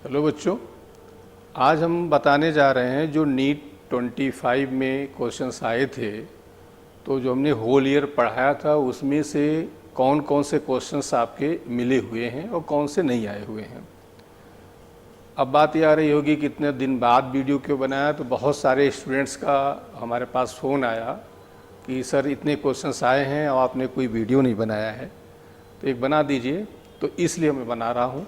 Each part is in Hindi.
हेलो बच्चों, आज हम बताने जा रहे हैं जो नीट 25 में क्वेश्चंस आए थे। तो जो हमने होल ईयर पढ़ाया था उसमें से कौन कौन से क्वेश्चंस आपके मिले हुए हैं और कौन से नहीं आए हुए हैं। अब बात ये आ रही होगी कि इतने दिन बाद वीडियो क्यों बनाया। तो बहुत सारे स्टूडेंट्स का हमारे पास फ़ोन आया कि सर इतने क्वेश्चंस आए हैं और आपने कोई वीडियो नहीं बनाया है, तो एक बना दीजिए। तो इसलिए मैं बना रहा हूँ।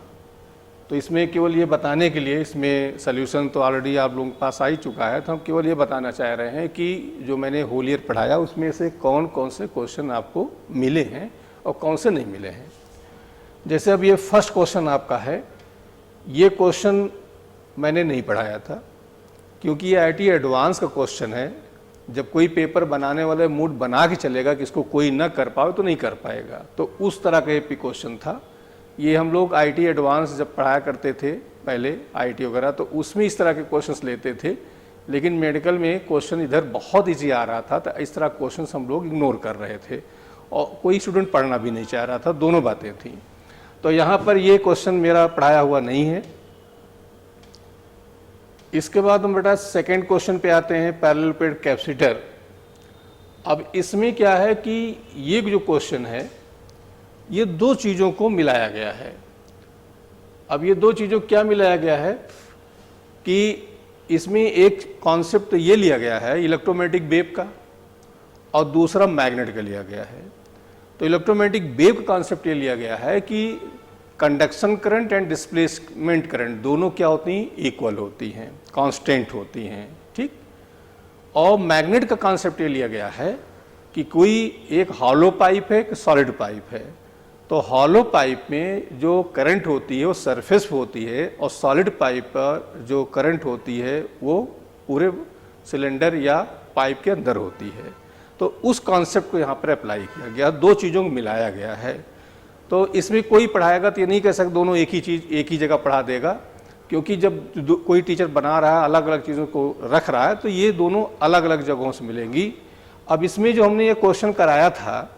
तो इसमें केवल ये बताने के लिए, इसमें सल्यूशन तो ऑलरेडी आप लोगों के पास आ ही चुका है, तो हम केवल ये बताना चाह रहे हैं कि जो मैंने होल ईयर पढ़ाया उसमें से कौन कौन से क्वेश्चन आपको मिले हैं और कौन से नहीं मिले हैं। जैसे अब ये फर्स्ट क्वेश्चन आपका है, ये क्वेश्चन मैंने नहीं पढ़ाया था क्योंकि ये IIT एडवांस का क्वेश्चन है। जब कोई पेपर बनाने वाले मूड बना के चलेगा कि इसको कोई ना कर पाए तो नहीं कर पाएगा, तो उस तरह का ये क्वेश्चन था। ये हम लोग IIT एडवांस जब पढ़ाया करते थे पहले IIT वगैरह, तो उसमें इस तरह के क्वेश्चंस लेते थे। लेकिन मेडिकल में क्वेश्चन इधर बहुत ईजी आ रहा था, तो इस तरह क्वेश्चंस हम लोग इग्नोर कर रहे थे और कोई स्टूडेंट पढ़ना भी नहीं चाह रहा था। दोनों बातें थी। तो यहाँ पर ये क्वेश्चन मेरा पढ़ाया हुआ नहीं है। इसके बाद हम बेटा सेकेंड क्वेश्चन पे आते हैं, पैरेलल प्लेट कैपेसिटर। अब इसमें क्या है कि ये जो क्वेश्चन है ये दो चीज़ों को मिलाया गया है। अब ये दो चीज़ों क्या मिलाया गया है कि इसमें एक कॉन्सेप्ट ये लिया गया है इलेक्ट्रोमैग्नेटिक वेव का और दूसरा मैग्नेट का लिया गया है। तो इलेक्ट्रोमैग्नेटिक वेव का कॉन्सेप्ट ये लिया गया है कि conduction current and displacement current दोनों क्या होती हैं, इक्वल होती हैं, कांस्टेंट होती हैं, ठीक। और मैग्नेट का कॉन्सेप्ट ये लिया गया है कि कोई एक हॉलो पाइप है कि सॉलिड पाइप है। तो हॉलो पाइप में जो करंट होती है वो सरफेस पे होती है और सॉलिड पाइप पर जो करंट होती है वो पूरे सिलेंडर या पाइप के अंदर होती है। तो उस कॉन्सेप्ट को यहाँ पर अप्लाई किया गया, दो चीज़ों को मिलाया गया है। तो इसमें कोई पढ़ाएगा तो ये नहीं कह सकता दोनों एक ही चीज़ एक ही जगह पढ़ा देगा, क्योंकि जब कोई टीचर बना रहा है अलग अलग चीज़ों को रख रहा है तो ये दोनों अलग अलग जगहों से मिलेंगी। अब इसमें जो हमने ये क्वेश्चन कराया था,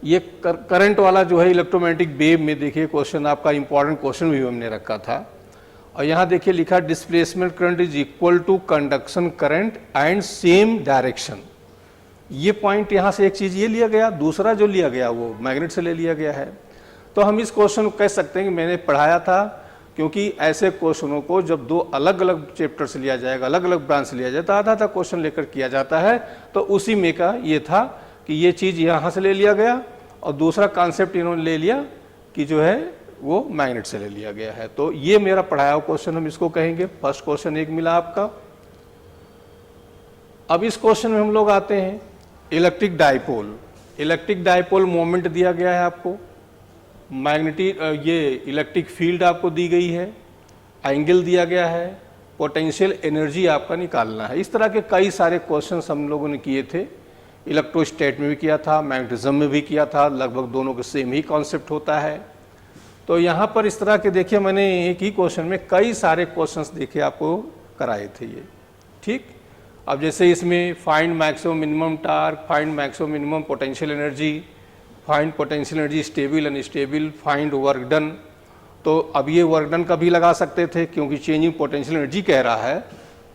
ये करंट वाला जो है इलेक्ट्रोमैग्नेटिक वेव में, देखिए क्वेश्चन आपका इंपॉर्टेंट क्वेश्चन भी हमने रखा था। और यहाँ देखिए लिखा displacement current is equal to conduction current and same direction. ये पॉइंट यहाँ से एक चीज़ ये लिया गया, दूसरा जो लिया गया वो मैग्नेट से ले लिया गया है। तो हम इस क्वेश्चन को कह सकते हैं कि मैंने पढ़ाया था, क्योंकि ऐसे क्वेश्चनों को जब दो अलग अलग चैप्टर से लिया जाएगा, अलग अलग ब्रांच से लिया जाए तो आधा आधा क्वेश्चन लेकर किया जाता है। तो उसी में का ये था कि ये चीज़ यहाँ से ले लिया गया और दूसरा कॉन्सेप्ट इन्होंने ले लिया कि जो है वो मैग्नेट से ले लिया गया है। तो ये मेरा पढ़ाया हुआ क्वेश्चन हम इसको कहेंगे। फर्स्ट क्वेश्चन एक मिला आपका। अब इस क्वेश्चन में हम लोग आते हैं electric dipole. Electric dipole moment दिया गया है आपको, मैग्नेटिक ये इलेक्ट्रिक फील्ड आपको दी गई है, एंगल दिया गया है, पोटेंशियल एनर्जी आपका निकालना है। इस तरह के कई सारे क्वेश्चंस हम लोगों ने किए थे। इलेक्ट्रोस्टैट में भी किया था, मैग्नेटिज्म में भी किया था, लगभग दोनों के सेम ही कॉन्सेप्ट होता है। तो यहाँ पर इस तरह के देखिए मैंने एक ही क्वेश्चन में कई सारे क्वेश्चंस देखे आपको कराए थे ये, ठीक। अब जैसे इसमें find maximum minimum torque, find maximum minimum potential energy, find potential energy stable unstable, find work done. तो अब ये वर्क डन का भी लगा सकते थे क्योंकि चेंजिंग पोटेंशियल एनर्जी कह रहा है,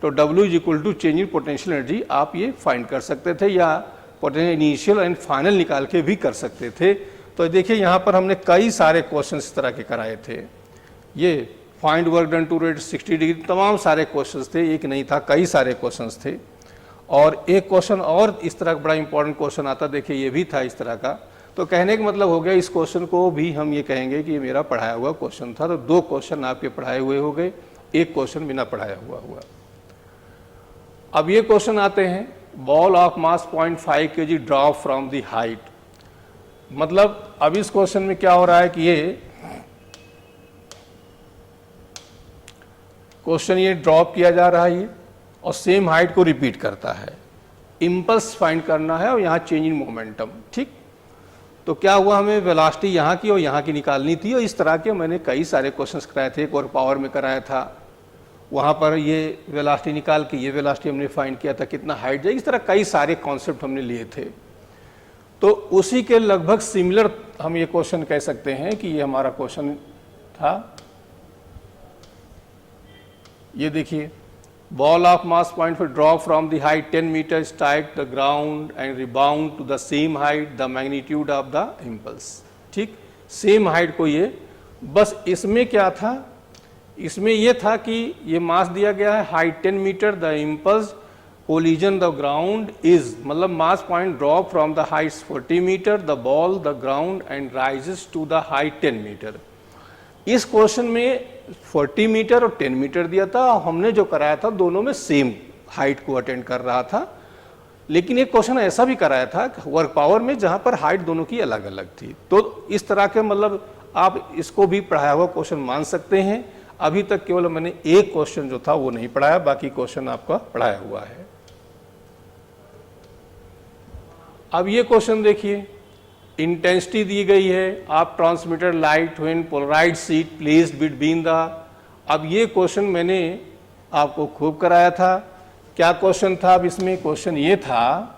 तो W is equal to changing potential energy आप ये फाइंड कर सकते थे, या पोटेंशियल इनिशियल एंड फाइनल निकाल के भी कर सकते थे। तो देखिए यहाँ पर हमने कई सारे क्वेश्चन इस तरह के कराए थे। ये find work done to rate 60 degree, तमाम सारे क्वेश्चंस थे, एक नहीं था, कई सारे क्वेश्चंस थे। और एक क्वेश्चन और इस तरह का बड़ा इंपॉर्टेंट क्वेश्चन आता, देखिए ये भी था इस तरह का। तो कहने का मतलब हो गया इस क्वेश्चन को भी हम ये कहेंगे कि ये मेरा पढ़ाया हुआ क्वेश्चन था। तो दो क्वेश्चन आपके पढ़ाए हुए हो गए, एक क्वेश्चन बिना पढ़ाया हुआ। अब ये क्वेश्चन आते हैं, ball of mass 0.5 kg drop from the height. मतलब अब इस क्वेश्चन में क्या हो रहा है कि ये क्वेश्चन ये ड्रॉप किया जा रहा है ये, और सेम हाइट को रिपीट करता है। इम्पल्स फाइंड करना है और यहाँ चेंजिंग मोमेंटम, ठीक। तो क्या हुआ, हमें वेलोसिटी यहाँ की और यहाँ की निकालनी थी। और इस तरह के मैंने कई सारे क्वेश्चंस कराए थे। एक और पावर में कराया था, वहाँ पर ये वेलोसिटी निकाल के ये वेलोसिटी हमने फाइंड किया था, कितना हाइट जाए। इस तरह कई सारे कॉन्सेप्ट हमने लिए थे। तो उसी के लगभग सिमिलर हम ये क्वेश्चन कह सकते हैं कि ये हमारा क्वेश्चन था। ये देखिए, ball of mass point for drop from the height 10 meter strike the ground and rebound to the same height the magnitude of the impulse। ठीक, सेम हाइट को ये, बस इसमें क्या था, इसमें ये था कि ये मास दिया गया है height 10 metre, the impulse collision the ground is, मतलब mass point drop from the height 40 metre the ball the ground and rises to the height 10 metre. इस क्वेश्चन में 40 मीटर और 10 मीटर दिया था, हमने जो कराया था दोनों में सेम हाइट को अटेंड कर रहा था, लेकिन एक क्वेश्चन ऐसा भी कराया था वर्क पावर में जहां पर हाइट दोनों की अलग अलग थी। तो इस तरह के मतलब आप इसको भी पढ़ाया हुआ क्वेश्चन मान सकते हैं। अभी तक केवल मैंने एक क्वेश्चन जो था वो नहीं पढ़ाया, बाकी क्वेश्चन आपका पढ़ाया हुआ है। अब ये क्वेश्चन देखिए, इंटेंसिटी दी गई है, आप transmitter light when polarised sheet placed between the, अब ये क्वेश्चन मैंने आपको खूब कराया था। क्या क्वेश्चन था? अब इसमें क्वेश्चन ये था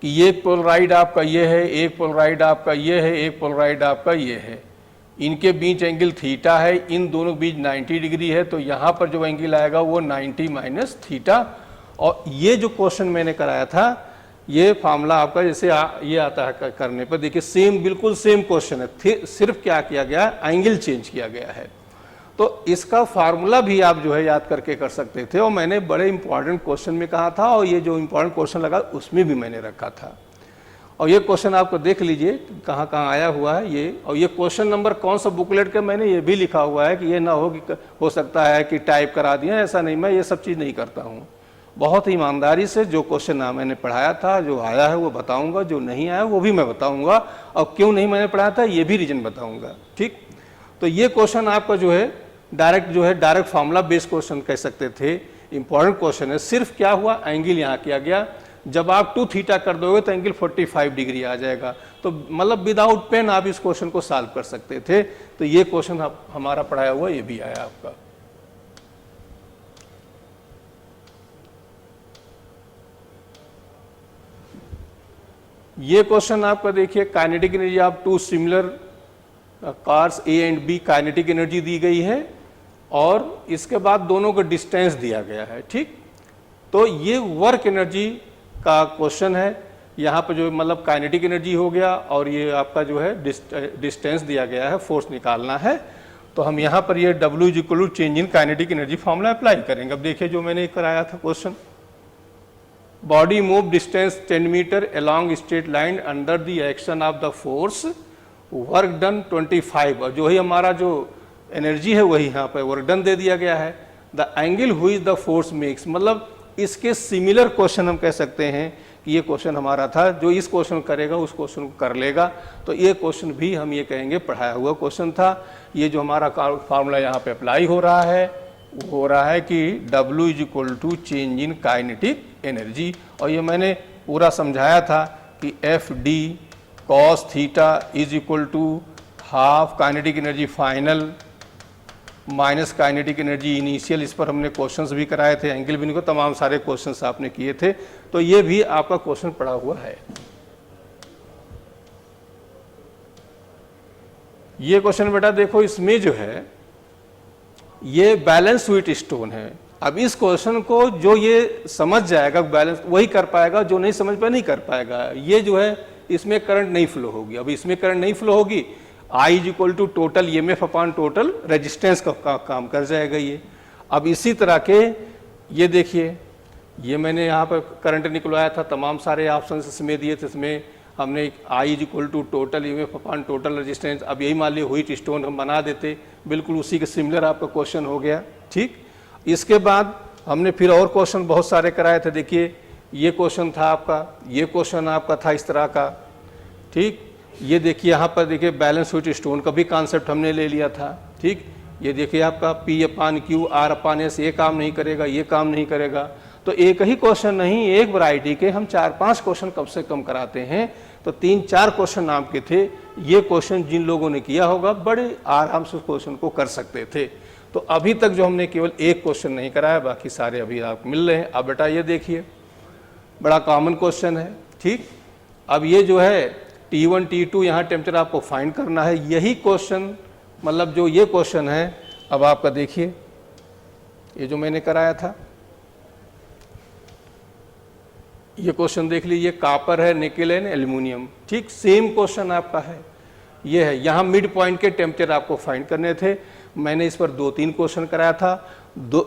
कि एक पोलराइड आपका ये है, एक पोलराइड आपका ये है, एक पोलराइड आपका ये है, इनके बीच एंगल थीटा है, इन दोनों के बीच 90 डिग्री है, तो यहाँ पर जो एंगल आएगा वो 90 माइनस थीटा। और ये जो क्वेश्चन मैंने कराया था, ये फार्मूला आपका जैसे ये आता है करने पर, देखिए सेम, बिल्कुल सेम क्वेश्चन है, सिर्फ क्या किया गया, एंगल चेंज किया गया है। तो इसका फार्मूला भी आप जो है याद करके कर सकते थे, और मैंने बड़े इंपॉर्टेंट क्वेश्चन में कहा था, और ये जो इंपॉर्टेंट क्वेश्चन लगा उसमें भी मैंने रखा था। और ये क्वेश्चन आपको देख लीजिए कहाँ कहाँ आया हुआ है ये, और ये क्वेश्चन नंबर कौन सा बुकलेट का मैंने ये भी लिखा हुआ है कि ये ना हो कि हो सकता है कि टाइप करा दिया, ऐसा नहीं, मैं ये सब चीज़ नहीं करता हूँ। बहुत ही ईमानदारी से जो क्वेश्चन मैंने पढ़ाया था, जो आया है वो बताऊंगा, जो नहीं आया वो भी मैं बताऊंगा, और क्यों नहीं मैंने पढ़ाया था ये भी रीजन बताऊंगा। ठीक, तो ये क्वेश्चन आपका जो है डायरेक्ट फार्मूला बेस्ड क्वेश्चन कह सकते थे, इंपॉर्टेंट क्वेश्चन है। सिर्फ क्या हुआ, एंगल यहाँ किया गया, जब आप 2 थीटा कर दोगे तो एंगल 45 डिग्री आ जाएगा, तो मतलब विदाउट पेन आप इस क्वेश्चन को सॉल्व कर सकते थे। तो ये क्वेश्चन हमारा पढ़ाया हुआ ये भी आया आपका। ये क्वेश्चन आपका देखिए, kinetic energy of 2 similar cars A and B, kinetic energy दी गई है, और इसके बाद दोनों का डिस्टेंस दिया गया है। ठीक, तो ये वर्क एनर्जी का क्वेश्चन है। यहाँ पर जो मतलब काइनेटिक एनर्जी हो गया, और ये आपका जो है डिस्टेंस दिया गया है, फोर्स निकालना है। तो हम यहाँ पर ये W is equal to change in kinetic energy formula apply करेंगे। अब देखिए जो मैंने कराया था question, body move distance 10 meter along straight line under the action of the force, work done 25, और जो ही हमारा जो एनर्जी है वही यहाँ पर वर्क डन दे दिया गया है। द एंगल हुई द फोर्स मेक्स, मतलब इसके सिमिलर क्वेश्चन हम कह सकते हैं कि ये क्वेश्चन हमारा था, जो इस क्वेश्चन करेगा उस क्वेश्चन को कर लेगा, तो ये क्वेश्चन भी हम ये कहेंगे पढ़ाया हुआ क्वेश्चन था। ये जो हमारा फार्मूला यहाँ पे अप्लाई हो रहा है वो हो रहा है कि W is equal to change in kinetic energy, और ये मैंने पूरा समझाया था कि FD cos theta is equal to half kinetic energy final minus kinetic energy initial. इस पर हमने क्वेश्चंस भी कराए थे, एंगल भी को तमाम सारे क्वेश्चंस आपने किए थे, तो ये भी आपका क्वेश्चन पड़ा हुआ है। ये क्वेश्चन बेटा देखो, इसमें जो है ये बैलेंस स्वीट स्टोन है। अब इस क्वेश्चन को जो ये समझ जाएगा बैलेंस वही कर पाएगा, जो नहीं समझ पाए नहीं कर पाएगा। ये जो है इसमें करंट नहीं फ्लो होगी। अब इसमें करंट नहीं फ्लो होगी, I is equal to total EMF upon total resistance का काम कर जाएगा ये। अब इसी तरह के ये देखिए, ये मैंने यहाँ पर करंट निकलवाया था, तमाम सारे ऑप्शन इसमें दिए थे, इसमें हमने I is equal to total EMF upon total resistance. अब यही मान लिया व्हीट स्टोन हम बना देते, बिल्कुल उसी के सिमिलर आपका क्वेश्चन हो गया। ठीक, इसके बाद हमने फिर और क्वेश्चन बहुत सारे कराए थे। देखिए ये क्वेश्चन था आपका, ये क्वेश्चन आपका था इस तरह का। ठीक, ये देखिए यहाँ पर देखिए बैलेंस व्हीट स्टोन का भी कॉन्सेप्ट हमने ले लिया था। ठीक, ये देखिए आपका P अपान Q R अपान S, ये काम नहीं करेगा, ये काम नहीं करेगा। तो एक ही क्वेश्चन नहीं, एक वैरायटी के हम 4-5 क्वेश्चन कम से कम कराते हैं, तो 3-4 क्वेश्चन नाम के थे। ये क्वेश्चन जिन लोगों ने किया होगा बड़े आराम से क्वेश्चन को कर सकते थे। तो अभी तक जो हमने केवल एक क्वेश्चन नहीं कराया, बाकी सारे अभी आप मिल रहे हैं। अब बेटा ये देखिए बड़ा कॉमन क्वेश्चन है। ठीक, अब ये जो है T1 T2 यहाँ टेम्परेचर आपको फाइंड करना है। यही क्वेश्चन मतलब जो ये क्वेश्चन है, अब आपका देखिए ये जो मैंने कराया था, ये क्वेश्चन देख लीजिए, कॉपर है, निकेल है, एल्यूमिनियम, ठीक सेम क्वेश्चन आपका है। ये है, यहाँ मिड पॉइंट के टेम्परेचर आपको फाइंड करने थे। मैंने इस पर 2-3 क्वेश्चन कराया था।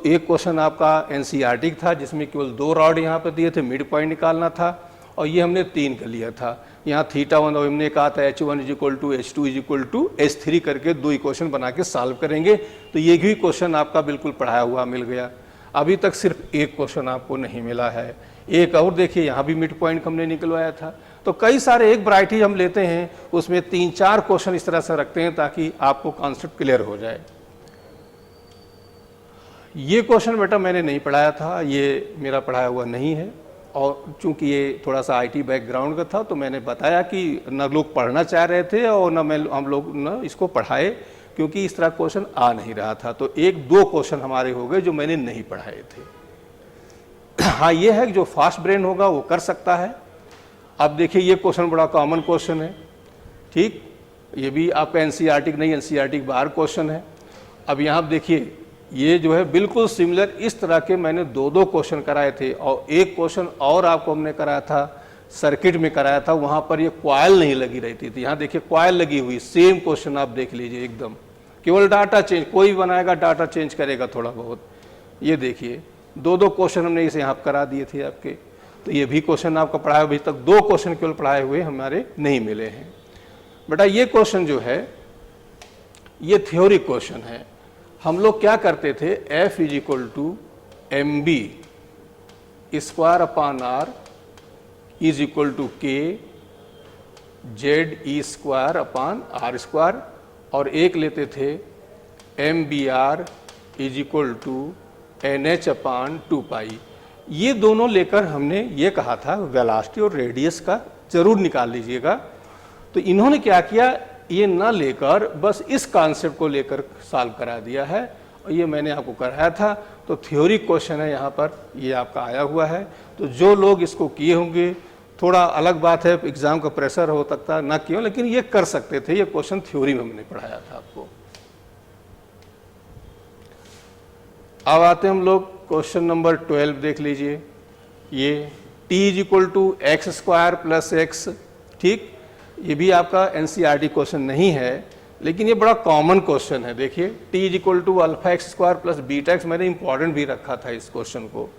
एक क्वेश्चन आपका एनसीईआरटी था जिसमें केवल 2 रॉड यहाँ पर दिए थे, मिड पॉइंट निकालना था, और ये हमने 3 का लिया था। यहाँ θ1 और हमने कहा था H1 = H2 = H3 करके 2 इक्वेशन बना के सॉल्व करेंगे। तो ये भी क्वेश्चन आपका बिल्कुल पढ़ाया हुआ मिल गया। अभी तक सिर्फ एक क्वेश्चन आपको नहीं मिला है। एक और देखिए, यहाँ भी मिड पॉइंट हमने निकलवाया था। तो कई सारे एक वैरायटी हम लेते हैं, उसमें 3-4 क्वेश्चन इस तरह से रखते हैं ताकि आपको कॉन्सेप्ट क्लियर हो जाए। ये क्वेश्चन बेटा मैंने नहीं पढ़ाया था, ये मेरा पढ़ाया हुआ नहीं है, और चूंकि ये थोड़ा सा आईटी बैकग्राउंड का था तो मैंने बताया कि न लोग पढ़ना चाह रहे थे और हम लोग न इसको पढ़ाए, क्योंकि इस तरह क्वेश्चन आ नहीं रहा था। तो 1-2 क्वेश्चन हमारे हो गए जो मैंने नहीं पढ़ाए थे। हाँ, ये है कि जो फास्ट ब्रेन होगा वो कर सकता है। अब देखिए, ये क्वेश्चन बड़ा कॉमन क्वेश्चन है, ठीक, ये भी आपका एनसीईआरटी नहीं, एनसीईआरटी के बाहर क्वेश्चन है। अब यहाँ आप देखिए, ये जो है बिल्कुल सिमिलर इस तरह के मैंने 2-2 क्वेश्चन कराए थे, और एक क्वेश्चन और आपको हमने कराया था, सर्किट में कराया था, वहाँ पर ये कॉइल नहीं लगी रहती थी। यहाँ देखिए कॉइल लगी हुई, सेम क्वेश्चन आप देख लीजिए एकदम, केवल डाटा चेंज, कोई भी बनाएगा डाटा चेंज करेगा थोड़ा बहुत। ये देखिए 2-2 क्वेश्चन हमने इसे यहाँ करा दिए थे आपके। तो ये भी क्वेश्चन आपका पढ़ाया, अभी तक 2 क्वेश्चन केवल पढ़ाए हुए हमारे नहीं मिले हैं। बेटा ये क्वेश्चन जो है ये थ्योरी क्वेश्चन है। हम लोग क्या करते थे, F = mb² r = k ZE² r², और एक लेते थे mbr = nh/2π। ये दोनों लेकर हमने ये कहा था वेलोसिटी और रेडियस का जरूर निकाल लीजिएगा। तो इन्होंने क्या किया, ये ना लेकर बस इस कॉन्सेप्ट को लेकर सॉल्व करा दिया है, और ये मैंने आपको कराया था। तो थ्योरी क्वेश्चन है यहाँ पर, ये आपका आया हुआ है। तो जो लोग इसको किए होंगे, थोड़ा अलग बात है, एग्जाम का प्रेशर हो सकता ना क्यों, लेकिन ये कर सकते थे। ये क्वेश्चन थ्योरी में हमने पढ़ाया था आपको। अब आते हम लोग क्वेश्चन नंबर 12 देख लीजिए। ये t = x² + x, ठीक, ये भी आपका एनसीईआरटी क्वेश्चन नहीं है, लेकिन ये बड़ा कॉमन क्वेश्चन है। देखिए t = α² + βx, मैंने इंपॉर्टेंट भी रखा था इस क्वेश्चन को।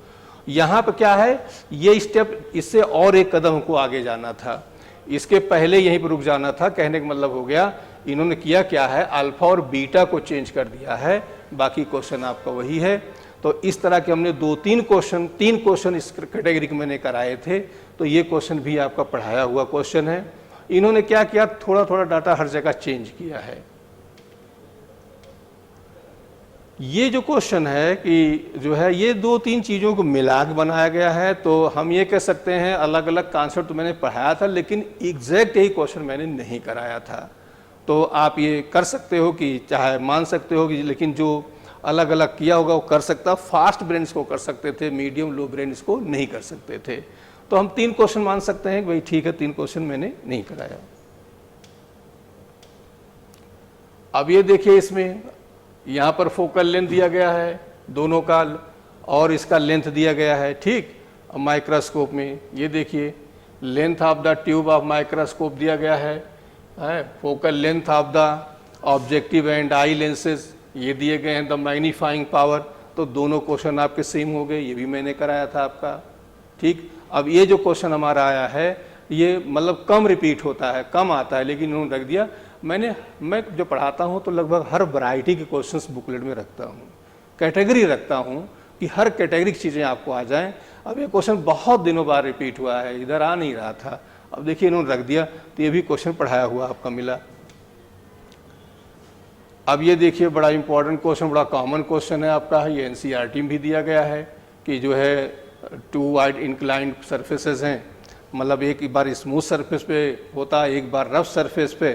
यहाँ पर क्या है, ये स्टेप, इससे और एक कदम हमको आगे जाना था, इसके पहले यहीं पर रुक जाना था। कहने का मतलब हो गया, इन्होंने किया क्या है, अल्फा और बीटा को चेंज कर दिया है, बाकी क्वेश्चन आपका वही है। तो इस तरह के हमने 3 क्वेश्चन इस कैटेगरी के मैंने कराए थे। तो ये क्वेश्चन भी आपका पढ़ाया हुआ क्वेश्चन है। इन्होंने क्या किया, थोड़ा थोड़ा डाटा हर जगह चेंज किया है। ये जो क्वेश्चन है कि जो है ये 2-3 चीज़ों को मिला के बनाया गया है। तो हम ये कह सकते हैं अलग अलग कॉन्सेप्ट मैंने पढ़ाया था, लेकिन एग्जैक्ट यही क्वेश्चन मैंने नहीं कराया था। तो आप ये कर सकते हो कि चाहे मान सकते हो कि, लेकिन जो अलग अलग किया होगा वो कर सकता। फास्ट ब्रेन्स को कर सकते थे, मीडियम लो ब्रेन्स को नहीं कर सकते थे। तो हम 3 क्वेश्चन मान सकते हैं कि भाई ठीक है, 3 क्वेश्चन मैंने नहीं कराया। अब ये देखिए, इसमें यहाँ पर फोकल लेंथ दिया गया है दोनों का, और इसका लेंथ दिया गया है, ठीक। माइक्रोस्कोप में ये देखिए length of the tube of microscope दिया गया है, focal length of the objective and I lenses ये दिए गए हैं, द मैग्नीफाइंग पावर। तो दोनों क्वेश्चन आपके सेम हो गए, ये भी मैंने कराया था आपका, ठीक। अब ये जो क्वेश्चन हमारा आया है ये मतलब कम रिपीट होता है, कम आता है, लेकिन उन्होंने रख दिया। मैं जो पढ़ाता हूँ तो लगभग हर वैरायटी के क्वेश्चंस बुकलेट में रखता हूँ, कैटेगरी रखता हूँ कि हर कैटेगरी की चीज़ें आपको आ जाएं। अब ये क्वेश्चन बहुत दिनों बाद रिपीट हुआ है, इधर आ नहीं रहा था, अब देखिए इन्होंने रख दिया, तो ये भी क्वेश्चन पढ़ाया हुआ आपका मिला। अब ये देखिए बड़ा इंपॉर्टेंट क्वेश्चन, बड़ा कॉमन क्वेश्चन है आपका, ये एनसीईआरटी में भी दिया गया है कि जो है 2 वाइड इंक्लाइंड सरफेसेस हैं, मतलब एक बार स्मूथ सरफेस पे होता है, एक बार रफ सरफेस पे।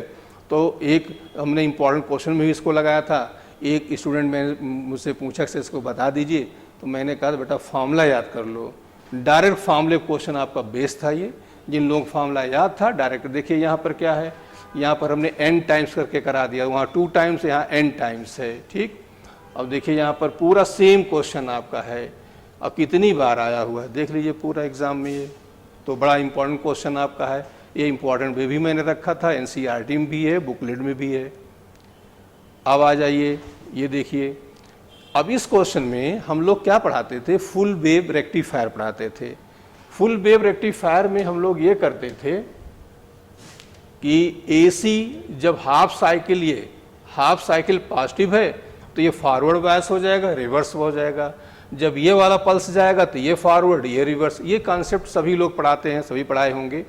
तो एक हमने इंपॉर्टेंट क्वेश्चन में भी इसको लगाया था। एक स्टूडेंट ने मुझसे पूछा कि इसको बता दीजिए, तो मैंने कहा बेटा फॉर्मूला याद कर लो। डायरेक्ट फार्मूले क्वेश्चन आपका बेस था ये, जिन लोगों को फार्मूला याद था डायरेक्ट। देखिए यहाँ पर क्या है, यहाँ पर हमने n टाइम्स करके करा दिया, वहाँ 2 टाइम्स, यहाँ n टाइम्स है, ठीक। अब देखिए यहाँ पर पूरा सेम क्वेश्चन आपका है, अब कितनी बार आया हुआ है देख लीजिए पूरा एग्जाम में ये, तो बड़ा इंपॉर्टेंट क्वेश्चन आपका है। ये इंपॉर्टेंट भी मैंने रखा था, एनसीईआरटी में भी है, बुकलेट में भी है। अब आ जाइए, ये देखिए, अब इस क्वेश्चन में हम लोग क्या पढ़ाते थे, फुल वेव रेक्टिफायर पढ़ाते थे। फुल वेव रेक्टिफायर में हम लोग ये करते थे कि एसी जब हाफ साइकिल पॉजिटिव है तो ये फॉरवर्ड बायस हो जाएगा, रिवर्स हो जाएगा। जब ये वाला पल्स जाएगा तो ये फॉरवर्ड, ये रिवर्स। ये कॉन्सेप्ट सभी लोग पढ़ाते हैं, सभी पढ़ाए होंगे।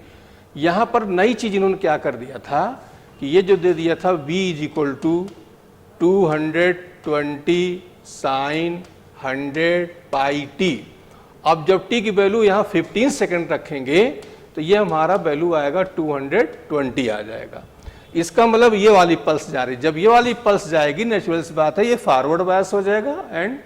यहाँ पर नई चीज इन्होंने क्या कर दिया था कि ये जो दे दिया था V = 220 sin 100 पाई t। अब जब t की वैल्यू यहाँ 15 सेकंड रखेंगे तो ये हमारा वैल्यू आएगा 220 आ जाएगा। इसका मतलब ये वाली पल्स जा रही, जब ये वाली पल्स जाएगी नेचुरल सी बात है ये फॉरवर्ड बायस हो जाएगा and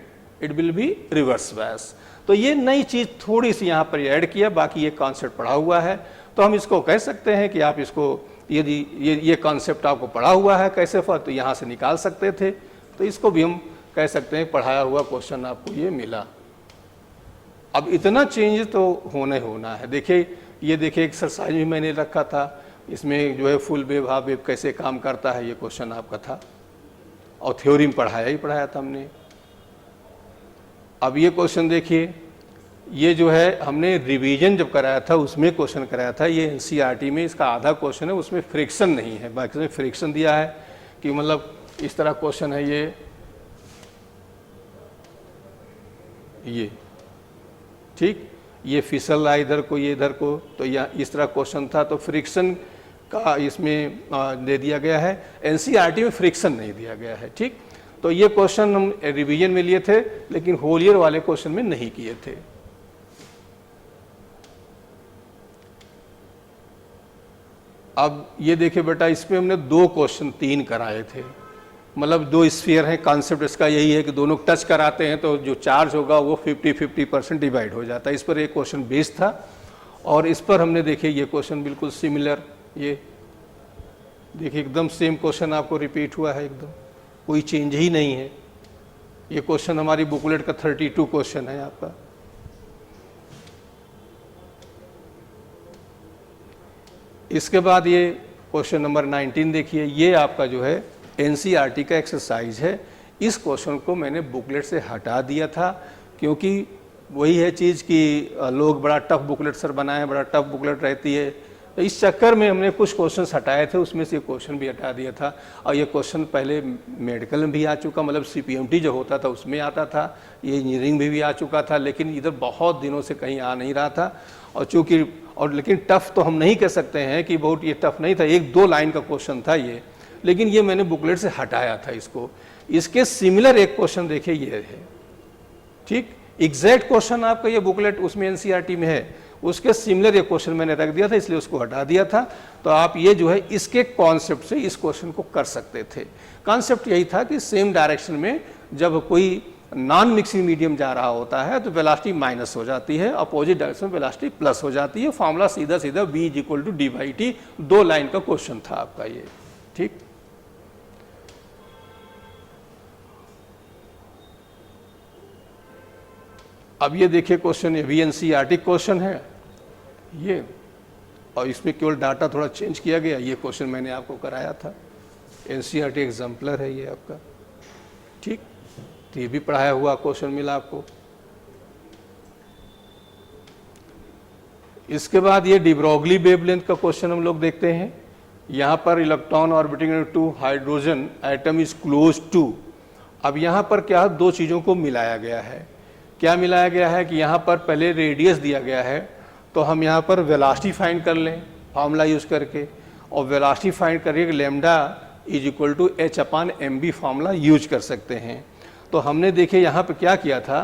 it will be reverse bias. तो ये नई चीज थोड़ी सी यहाँ पर ऐड किया, बाकी ये कॉन्सेप्ट पढ़ा हुआ है। तो हम इसको कह सकते हैं कि आप इसको यदि ये कॉन्सेप्ट आपको पढ़ा हुआ है कैसे तो यहाँ से निकाल सकते थे, तो इसको भी हम कह सकते हैं पढ़ाया हुआ क्वेश्चन आपको ये मिला। अब इतना चेंज तो होना है। देखिए ये देखिए एक्सरसाइज भी मैंने रखा था, इसमें जो है फुल वेव हाफ वेव कैसे काम करता है ये क्वेश्चन आपका था, और थ्योरी में पढ़ाया था हमने। अब ये क्वेश्चन देखिए, ये जो है हमने रिवीजन जब कराया था उसमें क्वेश्चन कराया था, ये एनसीईआरटी में इसका आधा क्वेश्चन है, उसमें फ्रिक्शन नहीं है, बाकी में फ्रिक्शन दिया है कि मतलब इस तरह क्वेश्चन है ये ठीक, ये फिसल रहा इधर को, ये इधर को, तो यह इस तरह क्वेश्चन था। तो फ्रिक्शन का इसमें दे दिया गया है, एनसीईआरटी में फ्रिक्शन नहीं दिया गया है। ठीक, तो ये क्वेश्चन हम रिवीजन में लिए थे लेकिन होल ईयर वाले क्वेश्चन में नहीं किए थे। अब ये देखिए बेटा, इसमें हमने 2 क्वेश्चन 3 कराए थे, मतलब 2 स्फीयर हैं। कॉन्सेप्ट इसका यही है कि दोनों टच कराते हैं तो जो चार्ज होगा वो 50-50% डिवाइड हो जाता है। इस पर एक क्वेश्चन बेस्ड था और इस पर हमने देखिए ये क्वेश्चन बिल्कुल सिमिलर, ये देखिए एकदम सेम क्वेश्चन आपको रिपीट हुआ है, एकदम कोई चेंज ही नहीं है। ये क्वेश्चन हमारी बुकलेट का 32 क्वेश्चन है आपका। इसके बाद ये क्वेश्चन नंबर 19 देखिए, ये आपका जो है एनसीईआरटी का एक्सरसाइज है। इस क्वेश्चन को मैंने बुकलेट से हटा दिया था क्योंकि वही है चीज़ कि लोग बड़ा टफ बुकलेट सर बनाए हैं, बड़ा टफ बुकलेट रहती है, तो इस चक्कर में हमने कुछ क्वेश्चंस हटाए थे, उसमें से क्वेश्चन भी हटा दिया था। और ये क्वेश्चन पहले मेडिकल में भी आ चुका, मतलब CPMT जो होता था उसमें आता था, ये इंजीनियरिंग में भी आ चुका था, लेकिन इधर बहुत दिनों से कहीं आ नहीं रहा था। और चूँकि लेकिन टफ़ तो हम नहीं कह सकते हैं कि बहुत ये टफ़ नहीं था, 1-2 लाइन का क्वेश्चन था ये, लेकिन ये मैंने बुकलेट से हटाया था इसको। इसके सिमिलर एक क्वेश्चन देखिए ये है, ठीक, एग्जैक्ट क्वेश्चन आपका ये बुकलेट उसमें एनसीईआरटी में है, उसके सिमिलर एक क्वेश्चन मैंने रख दिया था इसलिए उसको हटा दिया था। तो आप ये जो है इसके कॉन्सेप्ट से इस क्वेश्चन को कर सकते थे। कॉन्सेप्ट यही था कि सेम डायरेक्शन में जब कोई नॉन मिक्सिंग मीडियम जा रहा होता है तो वेलोसिटी माइनस हो जाती है, अपोजिट डायरेक्शन में वेलोसिटी प्लस हो जाती है। फॉर्मूला सीधा सीधा V = d/t, 2 लाइन का क्वेश्चन था आपका ये, ठीक। अब ये देखिए क्वेश्चन, ये भी एनसीईआरटी क्वेश्चन है ये, और इसमें केवल डाटा थोड़ा चेंज किया गया। ये क्वेश्चन मैंने आपको कराया था, एनसीईआरटी एग्जाम्पलर है ये आपका, ठीक। तो ये भी पढ़ाया हुआ क्वेश्चन मिला आपको। इसके बाद ये डिब्रोगली वेवलेंथ का क्वेश्चन हम लोग देखते हैं। यहाँ पर electron orbiting to hydrogen atom is close to. अब यहाँ पर क्या 2 चीज़ों को मिलाया गया है। क्या मिलाया गया है कि यहाँ पर पहले रेडियस दिया गया है, तो हम यहाँ पर वेलोसिटी फाइंड कर लें फार्मूला यूज़ करके, और वेलोसिटी फाइंड करके लैम्डा = h/mv फार्मूला यूज कर सकते हैं। तो हमने देखे यहाँ पे क्या किया था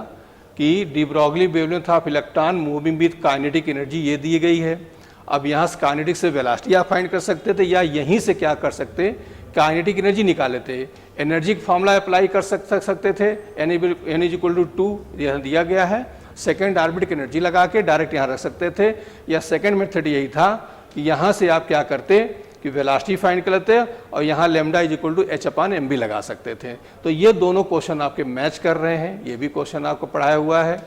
कि de Broglie wavelength of electron moving with kinetic energy ये दी गई है। अब यहाँ से काइनेटिक से वेलोसिटी आप फाइंड कर सकते थे, या यहीं से क्या कर सकते, काइनेटिक एनर्जी निकाले थे, एनर्जी का फार्मूला अप्लाई कर सकते थे, N = 2 यह दिया गया है। सेकेंड ऑर्बिट एनर्जी लगा के डायरेक्ट यहाँ रख सकते थे, या सेकेंड मेथड यही था कि यहाँ से आप क्या करते कि वेलोसिटी फाइंड कर लेते हैं और यहाँ lambda is equal to h/m भी लगा सकते थे। तो ये दोनों क्वेश्चन आपके मैच कर रहे हैं, ये भी क्वेश्चन आपको पढ़ाया हुआ है।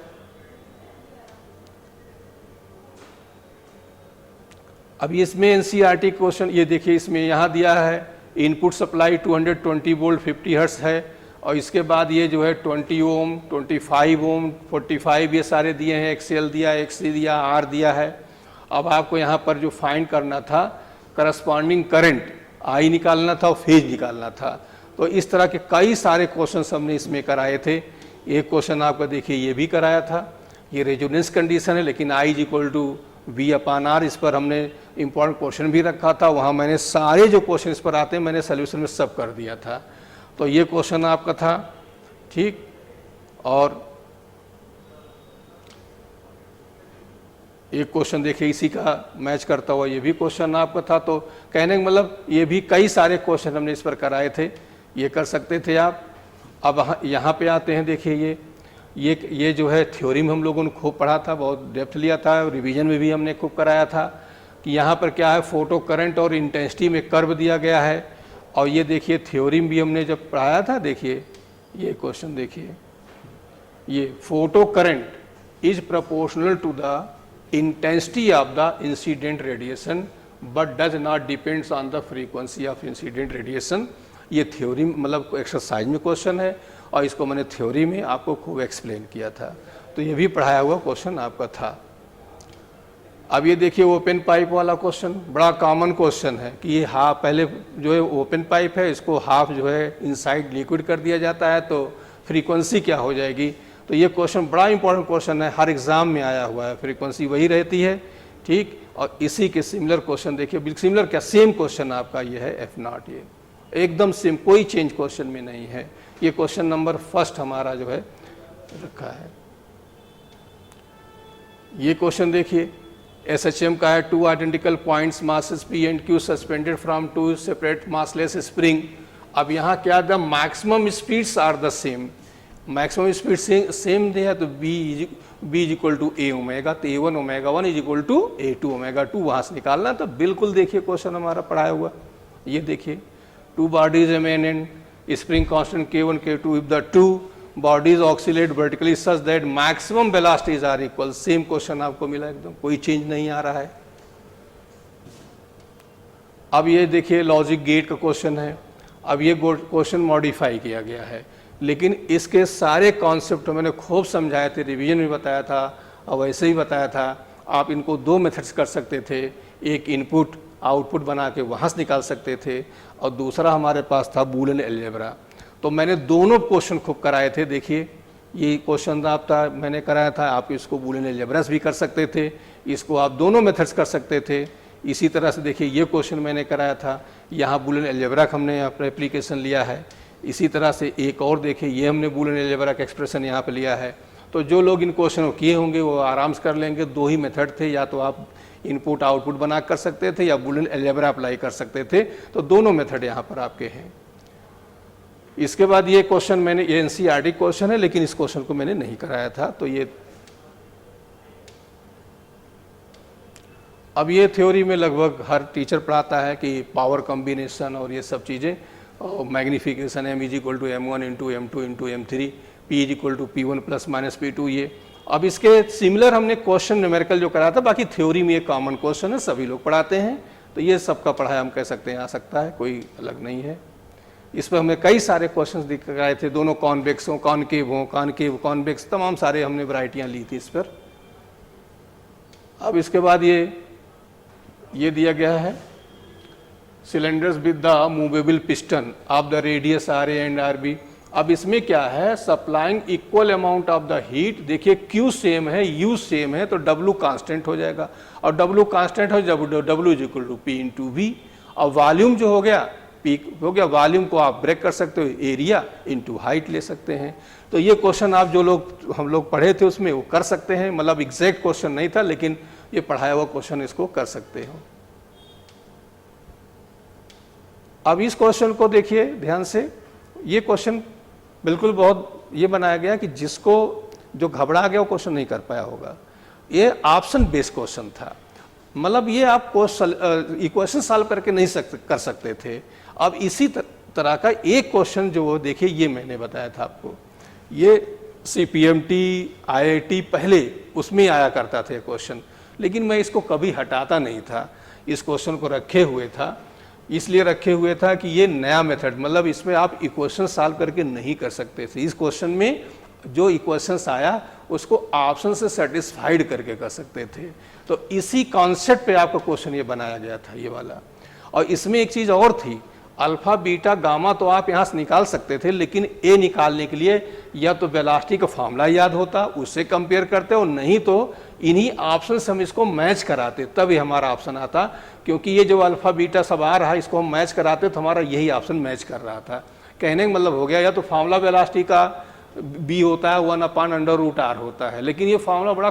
अब इसमें एनसीईआरटी क्वेश्चन ये देखिए, इसमें यहाँ दिया है इनपुट सप्लाई 220 वोल्ट 50 हर्ट्ज है, और इसके बाद ये जो है 20 ओम 25 ओम 45 ये सारे दिए हैं, XL दिया, XC दिया, R दिया है। अब आपको यहाँ पर जो फाइंड करना था करस्पॉन्डिंग करंट I निकालना था और फेज निकालना था। तो इस तरह के कई सारे क्वेश्चन हमने इसमें कराए थे। एक क्वेश्चन आपका देखिए ये भी कराया था, ये रेजोनेंस कंडीशन है लेकिन I is equal to V/R, इस पर हमने इम्पोर्टेंट क्वेश्चन भी रखा था। वहाँ मैंने सारे जो क्वेश्चन इस पर आते हैं मैंने सोल्यूशन में सब कर दिया था। तो ये क्वेश्चन आपका था, ठीक। और एक क्वेश्चन देखिए इसी का मैच करता हुआ ये भी क्वेश्चन आपका था। तो कहने का मतलब ये भी कई सारे क्वेश्चन हमने इस पर कराए थे, ये कर सकते थे आप। अब यहाँ पे आते हैं, देखिए ये जो है थ्योरी में हम लोगों ने खूब पढ़ा था, बहुत डेप्थ लिया था, रिवीजन में भी हमने खूब कराया था कि यहाँ पर क्या है, फोटो करंट और इंटेंसिटी में कर्व दिया गया है। और ये देखिए थ्योरी में भी हमने जब पढ़ाया था, देखिए ये क्वेश्चन देखिए, ये photo current is proportional to the intensity of the incident radiation but does not depends on the frequency of incident radiation. ये थ्योरी मतलब एक्सरसाइज में क्वेश्चन है और इसको मैंने थ्योरी में आपको खूब एक्सप्लेन किया था। तो ये भी पढ़ाया हुआ क्वेश्चन आपका था। अब ये देखिए ओपन पाइप वाला क्वेश्चन बड़ा कॉमन क्वेश्चन है कि ये हाफ, पहले जो है ओपन पाइप है इसको हाफ जो है इनसाइड लिक्विड कर दिया जाता है तो फ्रीक्वेंसी क्या हो जाएगी। तो ये क्वेश्चन बड़ा इंपॉर्टेंट क्वेश्चन है, हर एग्जाम में आया हुआ है, फ्रीक्वेंसी वही रहती है, ठीक। और इसी के सिमिलर क्वेश्चन देखिए, बिल्कुल सिमिलर क्या, सेम क्वेश्चन आपका ये है F0, ये एकदम सेम, कोई चेंज क्वेश्चन में नहीं है। ये क्वेश्चन नंबर फर्स्ट हमारा जो है रखा है। ये क्वेश्चन देखिए SHM का है, 2 identical points masses P and Q suspended from 2 separate massless spring. अब यहाँ क्या the maximum speeds are the same, maximum speed same दिया है तो B is equal to A omega, तो A1 omega 1 is equal to A2 omega 2 वहाँ से निकालना। तो बिल्कुल देखिए क्वेश्चन हमारा पढ़ाया हुआ, ये देखिए 2 bodies remain in spring constant K1 K2 if the 2 bodies oscillate vertically such that maximum velocities are equal। Same question आपको मिला, एकदम कोई चेंज नहीं आ रहा है। अब ये देखिए लॉजिक गेट का क्वेश्चन है। अब ये क्वेश्चन मॉडिफाई किया गया है लेकिन इसके सारे कॉन्सेप्ट मैंने खूब समझाए थे, रिवीजन में बताया था और वैसे ही बताया था। आप इनको 2 मेथड्स कर सकते थे, एक इनपुट आउटपुट बना के वहाँ से निकाल सकते थे और दूसरा हमारे पास था बूलियन अलजेब्रा। तो मैंने दोनों क्वेश्चन खूब कराए थे। देखिए ये क्वेश्चन आपका मैंने कराया था, आप इसको बूलियन अलजेब्रा भी कर सकते थे, इसको आप दोनों मेथड्स कर सकते थे। इसी तरह से देखिए ये क्वेश्चन मैंने कराया था, यहाँ बूलियन अलजेब्रा हमने अपना एप्लीकेशन लिया है। इसी तरह से एक और देखिए ये हमने बूलियन अलजेब्रा का एक्सप्रेशन यहाँ पे लिया है। तो जो लोग इन क्वेश्चन को किए होंगे वो आराम से कर लेंगे। 2 ही मेथड थे, या तो आप इनपुट आउटपुट बना कर सकते थे या बूलियन अलजेब्रा अप्लाई कर सकते थे। तो दोनों मेथड यहाँ पर आपके हैं। इसके बाद ये क्वेश्चन मैंने, ये एनसीईआरटी क्वेश्चन है लेकिन इस क्वेश्चन को मैंने नहीं कराया था। तो ये अब ये थ्योरी में लगभग हर टीचर पढ़ाता है कि पावर कॉम्बिनेशन और ये सब चीज़ें, और magnification M is equal to M1 into M2 into M3, P is equal to P1 plus minus P2। ये अब इसके सिमिलर हमने क्वेश्चन न्यूमेरिकल जो कराया था, बाकी थ्योरी में ये कॉमन क्वेश्चन है, सभी लोग पढ़ाते हैं। तो ये सबका पढ़ाया हम कह सकते हैं आ सकता है, कोई अलग नहीं है। इस पर हमने कई सारे क्वेश्चन दिखाए थे, दोनों कॉन्वेक्स हों, कॉनकेव हों, कॉनकेव कॉन्वेक्स, तमाम सारे हमने वैरायटियाँ ली थी इस पर। अब इसके बाद ये दिया गया है cylinders with the movable piston of the radius RA and RB। अब इसमें क्या है, supplying equal amount of the heat. देखिए Q सेम है, U सेम है, तो W कांस्टेंट हो जाएगा, और W कांस्टेंट हो W is equal to P into V। और वॉल्यूम जो हो गया P हो गया, वॉल्यूम को आप ब्रेक कर सकते हो, एरिया इंटू हाइट ले सकते हैं। तो ये क्वेश्चन आप जो लोग हम लोग पढ़े थे उसमें वो कर सकते हैं, मतलब एग्जैक्ट क्वेश्चन नहीं था लेकिन ये पढ़ाया हुआ क्वेश्चन इसको कर सकते हो। अब इस क्वेश्चन को देखिए ध्यान से, ये क्वेश्चन बिल्कुल बहुत ये बनाया गया कि जिसको जो घबरा गया वो क्वेश्चन नहीं कर पाया होगा। ये ऑप्शन बेस्ड क्वेश्चन था। मतलब ये आप इक्वेशन सॉल्व करके नहीं कर सकते थे। अब इसी तरह का एक क्वेश्चन जो वो देखिए, ये मैंने बताया था आपको, ये CPMT IIT पहले उसमें आया करता था क्वेश्चन, लेकिन मैं इसको कभी हटाता नहीं था, इस क्वेश्चन को रखे हुए था। इसलिए रखे हुए था कि ये नया मेथड, मतलब इसमें आप इक्वेशन सॉल्व करके नहीं कर सकते थे। इस क्वेश्चन में जो इक्वेशंस आया उसको ऑप्शन से सेटिस्फाइड करके कर सकते थे। तो इसी कॉन्सेप्ट पे आपका क्वेश्चन ये बनाया गया था, ये वाला। और इसमें एक चीज़ और थी, अल्फा बीटा गामा तो आप यहाँ से निकाल सकते थे, लेकिन ए निकालने के लिए या तो वेलोसिटी का फॉर्मूला याद होता, उससे कंपेयर करते, और नहीं तो इन्हीं ऑप्शन से हम इसको मैच कराते, तब ही हमारा ऑप्शन आता। क्योंकि ये जो अल्फा बीटा सब आ रहा है, इसको हम मैच कराते तो हमारा यही ऑप्शन मैच कर रहा था। कहने का मतलब हो गया, या तो फॉर्मूला वेलोसिटी का बी होता है 1/√r होता है, लेकिन ये फार्मूला बड़ा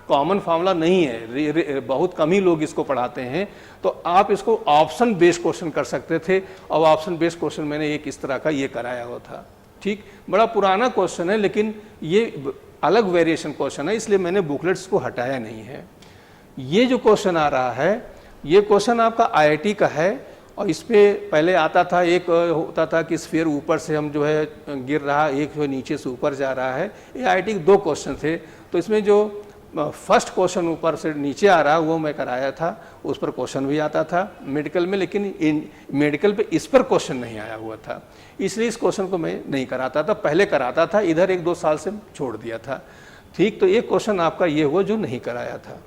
कॉमन फार्मूला नहीं है, बहुत कम ही लोग इसको पढ़ाते हैं। तो आप इसको ऑप्शन बेस्ड क्वेश्चन कर सकते थे, और ऑप्शन बेस्ड क्वेश्चन मैंने एक इस तरह का ये कराया हुआ था। ठीक, बड़ा पुराना क्वेश्चन है, लेकिन ये अलग वेरिएशन क्वेश्चन है, इसलिए मैंने बुकलेट्स को हटाया नहीं है। ये जो क्वेश्चन आ रहा है, ये क्वेश्चन आपका IIT का है, और इस पे पहले आता था, एक होता था कि स्फीयर ऊपर से हम जो है गिर रहा, एक जो नीचे से ऊपर जा रहा है। ये IIT के 2 क्वेश्चन थे। तो इसमें जो फर्स्ट क्वेश्चन ऊपर से नीचे आ रहा वो मैं कराया था, उस पर क्वेश्चन भी आता था मेडिकल में, लेकिन मेडिकल पे इस पर क्वेश्चन नहीं आया हुआ था, इसलिए इस क्वेश्चन को मैं नहीं कराता था। पहले कराता था, इधर 1-2 साल से छोड़ दिया था। ठीक, तो एक क्वेश्चन आपका ये हुआ जो नहीं कराया था।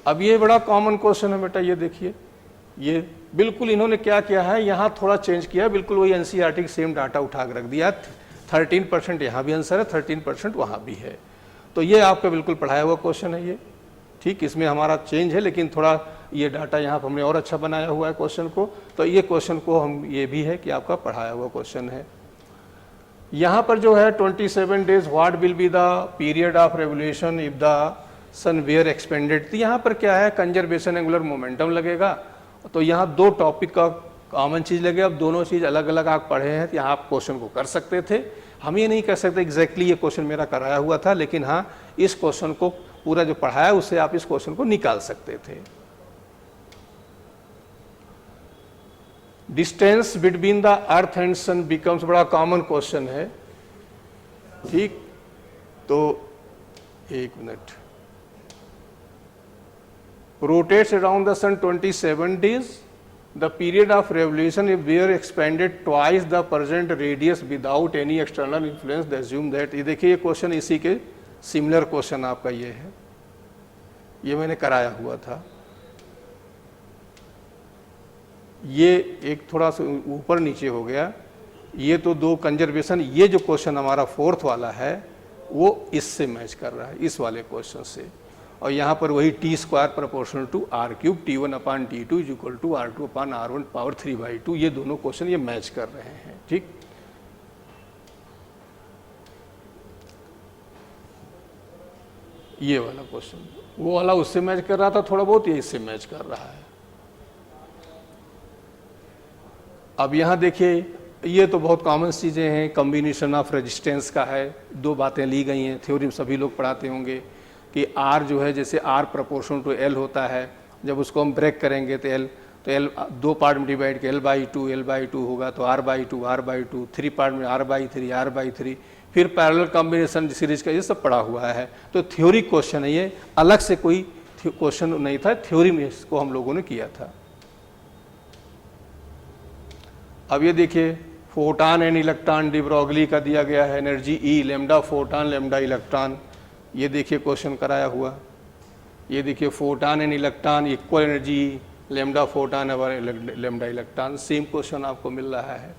अब ये बड़ा कॉमन क्वेश्चन है बेटा, ये देखिए, ये बिल्कुल इन्होंने क्या किया है, यहाँ थोड़ा चेंज किया, बिल्कुल वही NCERT की सेम डाटा उठा के रख दिया। 13% यहाँ भी आंसर है, 13% वहाँ भी है। तो ये आपका बिल्कुल पढ़ाया हुआ क्वेश्चन है ये। ठीक, इसमें हमारा चेंज है, लेकिन थोड़ा ये डाटा यहाँ पर हमने और अच्छा बनाया हुआ है क्वेश्चन को। तो ये क्वेश्चन को हम, ये भी है कि आपका पढ़ाया हुआ क्वेश्चन है। यहाँ पर जो है 27 days what will be the period of revolution if the sun were expanded. तो यहाँ पर क्या है, कंजर्वेशन एंगुलर मोमेंटम लगेगा। तो यहाँ 2 टॉपिक का कॉमन चीज़ लगे। अब दोनों चीज़ अलग अलग आप पढ़े हैं, तो यहाँ आप क्वेश्चन को कर सकते थे। हम ये नहीं कर सकते एग्जैक्टली ये क्वेश्चन मेरा कराया हुआ था, लेकिन हाँ, इस क्वेश्चन को पूरा जो पढ़ाया उससे आप इस क्वेश्चन को निकाल सकते थे। Distance between the earth and sun becomes, बड़ा कॉमन क्वेश्चन है। ठीक, तो एक minute. rotates around the sun 27 days. The period of revolution if they are expanded twice the present radius without any external influence, they assume that। ये देखिए, ये क्वेश्चन इसी के सिमिलर क्वेश्चन आपका ये है, ये मैंने कराया हुआ था। ये एक थोड़ा सा ऊपर नीचे हो गया, ये तो 2 कंजर्वेशन। ये जो क्वेश्चन हमारा 4th वाला है वो इससे मैच कर रहा है, इस वाले क्वेश्चन से। और यहाँ पर वही t² proportional to r³ T1/T2 = R2/R1 power 3/2, ये दोनों क्वेश्चन ये मैच कर रहे हैं। ठीक, ये वाला क्वेश्चन वो वाला उससे मैच कर रहा था थोड़ा बहुत, ये इससे मैच कर रहा है। अब यहाँ देखिए, ये तो बहुत कॉमन चीज़ें हैं, कॉम्बिनेशन ऑफ रेजिस्टेंस का है, 2 बातें ली गई हैं, थ्योरी में सभी लोग पढ़ाते होंगे कि R जो है, जैसे R प्रोपोर्शनल टू L होता है, जब उसको हम ब्रेक करेंगे तो L 2 पार्ट में डिवाइड के L/2 होगा, तो R/2 3 पार्ट में R/3 फिर पैरेलल कॉम्बिनेशन सीरीज का ये सब पढ़ा हुआ है। तो थ्योरी क्वेश्चन है ये, अलग से कोई क्वेश्चन नहीं था, थ्योरी में इसको हम लोगों ने किया था। अब ये देखिए, photon and electron de Broglie का दिया गया है, energy E, lambda photon lambda electron. ये देखिए क्वेश्चन कराया हुआ, ये देखिए photon and electron equal energy, lambda photon और लैम्डा इलेक्ट्रॉन, सेम क्वेश्चन आपको मिल रहा है।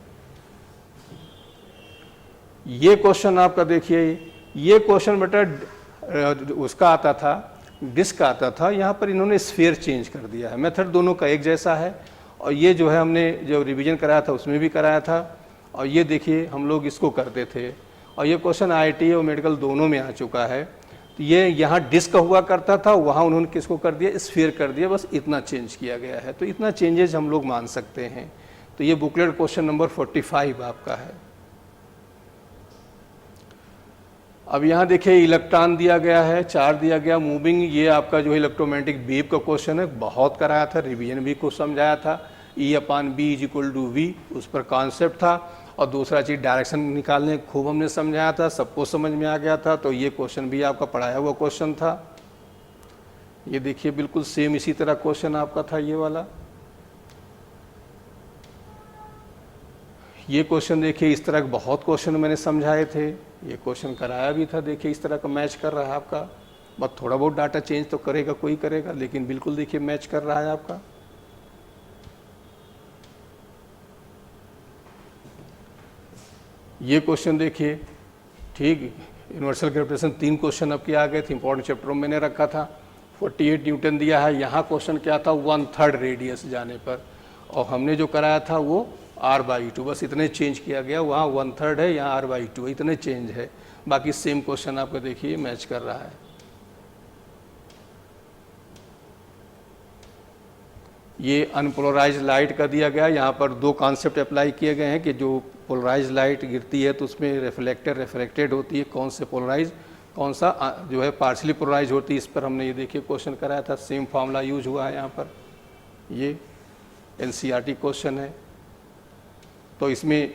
ये क्वेश्चन आपका देखिए, ये क्वेश्चन बेटा उसका आता था, डिस्क आता था, यहाँ पर इन्होंने स्फीयर चेंज कर दिया है। मेथड दोनों का एक जैसा है, और ये जो है हमने जो रिवीजन कराया था उसमें भी कराया था, और ये देखिए हम लोग इसको करते थे। और ये क्वेश्चन IIT और मेडिकल दोनों में आ चुका है। तो ये यहाँ डिस्क हुआ करता था, वहाँ उन्होंने किसको कर दिया, स्फीयर कर दिया, बस इतना चेंज किया गया है। तो इतना चेंजेज हम लोग मान सकते हैं। तो ये बुकलेट क्वेश्चन नंबर 45 आपका है। अब यहाँ देखिए इलेक्ट्रॉन दिया गया है, चार्ज दिया गया, मूविंग, ये आपका जो है इलेक्ट्रोमैग्नेटिक वेव का क्वेश्चन है, बहुत कराया था, रिवीजन भी कुछ समझाया था। E/B = उस पर कॉन्सेप्ट था। और दूसरा चीज़ डायरेक्शन निकालने खूब हमने समझाया था, सबको समझ में आ गया था। तो ये क्वेश्चन भी आपका पढ़ाया हुआ क्वेश्चन था। ये देखिए बिल्कुल सेम इसी तरह क्वेश्चन आपका था ये वाला। ये क्वेश्चन देखिए इस तरह के बहुत क्वेश्चन मैंने समझाए थे, ये क्वेश्चन कराया भी था। देखिए इस तरह का मैच कर रहा है आपका, बस थोड़ा बहुत डाटा चेंज तो करेगा कोई करेगा, लेकिन बिल्कुल देखिए मैच कर रहा है आपका। ये क्वेश्चन देखिए, ठीक, यूनिवर्सल ग्रेविटेशन 3 क्वेश्चन अब के आ गए थे, इंपॉर्टेंट चैप्टर में मैंने रखा था। 48 न्यूटन दिया है। यहाँ क्वेश्चन क्या था, 1/3 रेडियस जाने पर, और हमने जो कराया था वो r/2, बस इतने चेंज किया गया। वहाँ 1/3 है, यहाँ r/2, इतने चेंज है। बाकी सेम क्वेश्चन आपका देखिए मैच कर रहा है। ये अनपोलराइज लाइट का दिया गया। यहाँ पर 2 कॉन्सेप्ट अप्लाई किए गए हैं कि जो पोलराइज लाइट गिरती है तो उसमें रिफ्लेक्टेड रिफ्रैक्टेड होती है, कौन से पोलराइज, कौन सा जो है पार्शली पोलराइज होती है। इस पर हमने ये देखिए क्वेश्चन कराया था, सेम फार्मूला यूज हुआ है यहाँ पर। ये NCERT क्वेश्चन है। तो इसमें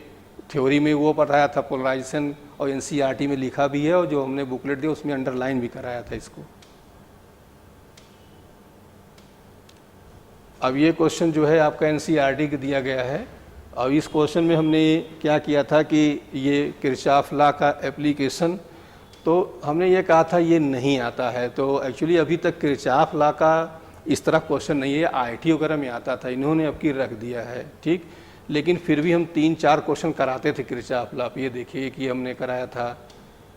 थ्योरी में वो पढ़ाया था पोलराइजेशन, और NCERT में लिखा भी है, और जो हमने बुकलेट दिया उसमें अंडरलाइन भी कराया था इसको। अब ये क्वेश्चन जो है आपका NCERT का दिया गया है। अब इस क्वेश्चन में हमने क्या किया था कि ये किरचॉफ लॉ का एप्लीकेशन, तो हमने ये कहा था ये नहीं आता है। तो एक्चुअली अभी तक किरचॉफ लॉ का इस तरह क्वेश्चन नहीं है, IIT वगैरह में आता था, इन्होंने अब की रख दिया है, ठीक। लेकिन फिर भी हम 3-4 क्वेश्चन कराते थे किरचॉफ लॉ। ये देखिए कि हमने कराया था,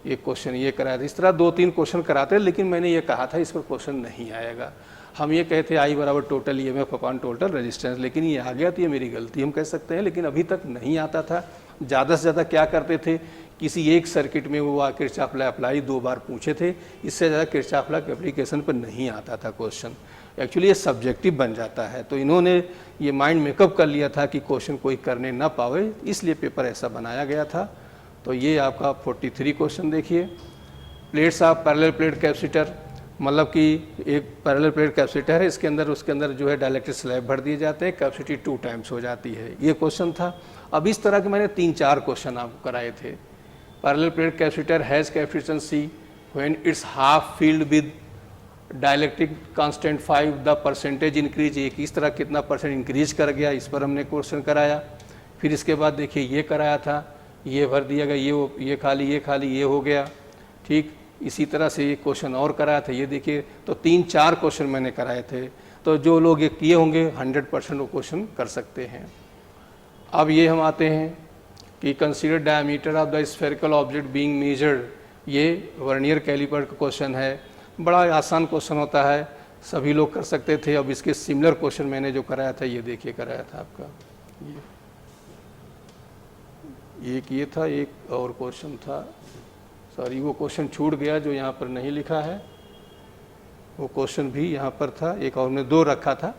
एक क्वेश्चन ये कराया था, इस तरह 2-3 क्वेश्चन कराते, लेकिन मैंने ये कहा था इस पर क्वेश्चन नहीं आएगा। हम ये कहते I = total EMF upon total resistance, लेकिन ये आ गया तो ये मेरी गलती हम कह सकते हैं, लेकिन अभी तक नहीं आता था। ज़्यादा से ज़्यादा क्या करते थे, किसी एक सर्किट में वो किरचॉफ लॉ अप्लाई 2 बार पूछे थे, इससे ज़्यादा किरचॉफ लॉ के एप्लीकेशन पर नहीं आता था क्वेश्चन। एक्चुअली ये सब्जेक्टिव बन जाता है, तो इन्होंने ये माइंड मेकअप कर लिया था कि क्वेश्चन कोई करने ना पावे, इसलिए पेपर ऐसा बनाया गया था। तो ये आपका 43 क्वेश्चन देखिए। Plates of parallel plate capacitor, मतलब कि एक पैरेलल प्लेट कैपेसिटर है, इसके अंदर उसके अंदर जो है डाइलेक्ट्रिक स्लैब भर दिए जाते हैं, कैपेसिटी 2 टाइम्स हो जाती है। ये क्वेश्चन था। अब इस तरह के मैंने 3-4 क्वेश्चन आपको कराए थे। Parallel plate capacitor has capacitancy when it's half filled with dielectric constant 5 the percentage increase, एक इस तरह कितना परसेंट इंक्रीज कर गया, इस पर हमने क्वेश्चन कराया। फिर इसके बाद देखिए ये कराया था, ये भर दिया गया, ये खाली ये हो गया, ठीक। इसी तरह से ये क्वेश्चन और कराया था, ये देखिए। तो 3-4 क्वेश्चन मैंने कराए थे। तो जो लोग ये किए होंगे 100% वो क्वेश्चन कर सकते हैं। अब ये हम आते हैं कि consider diameter of the spherical object being measured, ये वर्नियर कैलिपर का क्वेश्चन है। बड़ा आसान क्वेश्चन होता है, सभी लोग कर सकते थे। अब इसके सिमिलर क्वेश्चन मैंने जो कराया था, ये देखिए कराया था आपका, ये था, एक और क्वेश्चन था, सॉरी वो क्वेश्चन छूट गया जो यहाँ पर नहीं लिखा है, वो क्वेश्चन भी यहाँ पर था, एक और हमने 2 रखा था,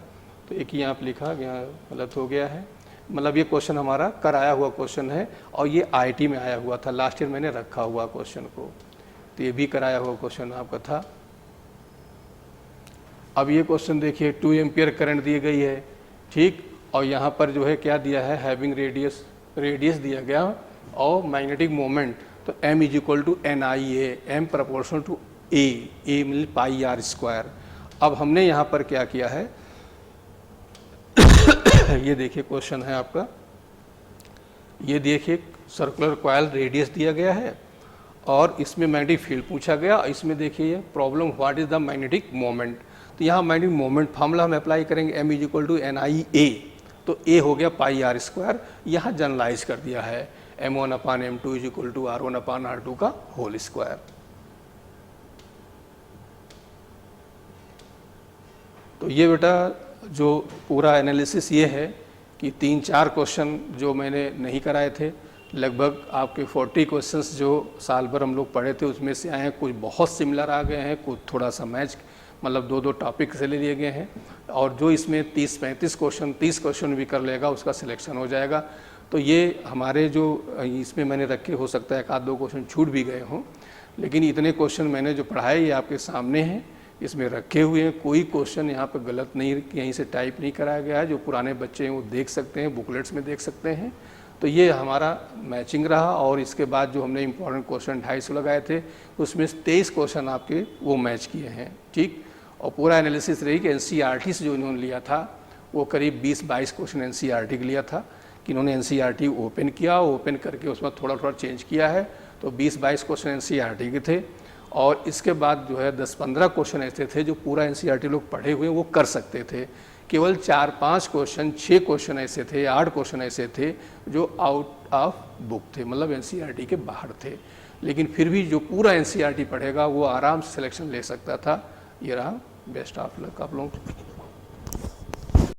तो एक ही यहाँ पर लिखा, यहाँ गलत हो गया है। मतलब ये क्वेश्चन हमारा कराया हुआ क्वेश्चन है, और ये IIT में आया हुआ था, लास्ट ईयर मैंने रखा हुआ क्वेश्चन को, तो ये भी कराया हुआ क्वेश्चन आपका था। अब ये क्वेश्चन देखिए, 2 एम्पियर करंट दी गई है, ठीक, और यहाँ पर जो है क्या दिया है, हैविंग रेडियस दिया गया, और मैग्नेटिक मोमेंट, तो M = NIA, M proportional to A mean πr²। अब हमने यहाँ पर क्या किया है ये देखिए क्वेश्चन है आपका, ये देखिए सर्कुलर कॉइल रेडियस दिया गया है, और इसमें मैग्नेटिक फील्ड पूछा गया। इसमें देखिए problem what is the magnetic moment, तो यहाँ मैग्नेटिक मोमेंट फार्मूला हम अप्लाई करेंगे, M = NIA, तो A हो गया πr², यहाँ जनरलाइज कर दिया है M1/M2 = R1/R2 का होल स्क्वायर। तो ये बेटा जो पूरा एनालिसिस ये है कि 3-4 क्वेश्चन जो मैंने नहीं कराए थे, लगभग आपके 40 क्वेश्चंस जो साल भर हम लोग पढ़े थे उसमें से आए हैं, कुछ बहुत सिमिलर आ गए हैं, कुछ थोड़ा सा मैच, मतलब 2-2 टॉपिक से ले लिए गए हैं, और जो इसमें 30-35 क्वेश्चन 30 क्वेश्चन भी कर लेगा उसका सिलेक्शन हो जाएगा। तो ये हमारे जो इसमें मैंने रखे, हो सकता है 1-2 क्वेश्चन छूट भी गए हों, लेकिन इतने क्वेश्चन मैंने जो पढ़ाए ये आपके सामने हैं, इसमें रखे हुए हैं, कोई क्वेश्चन यहाँ पर गलत नहीं कहीं से टाइप नहीं कराया गया है। जो पुराने बच्चे हैं वो देख सकते हैं, बुकलेट्स में देख सकते हैं। तो ये हमारा मैचिंग रहा। और इसके बाद जो हमने इंपॉर्टेंट क्वेश्चन 250 लगाए थे उसमें 23 क्वेश्चन आपके वो मैच किए हैं, ठीक। और पूरा एनालिसिस रही कि एनसीईआरटी से जो इन्होंने लिया था वो करीब 20-22 क्वेश्चन एनसीईआरटी के लिया था, कि इन्होंने एनसीईआरटी ओपन किया, ओपन करके उसमें थोड़ा थोड़ा चेंज किया है। तो 20-22 क्वेश्चन एनसीईआरटी के थे। और इसके बाद जो है 10-15 क्वेश्चन ऐसे थे जो पूरा एनसीईआरटी लोग पढ़े हुए वो कर सकते थे। केवल 4-5 क्वेश्चन, 6 क्वेश्चन ऐसे थे, 8 क्वेश्चन ऐसे थे जो आउट ऑफ बुक थे, मतलब एनसीईआरटी के बाहर थे। लेकिन फिर भी जो पूरा एनसीईआरटी पढ़ेगा वो आराम से सिलेक्शन ले सकता था। ये रहा। बेस्ट ऑफ लक आप लोगों को।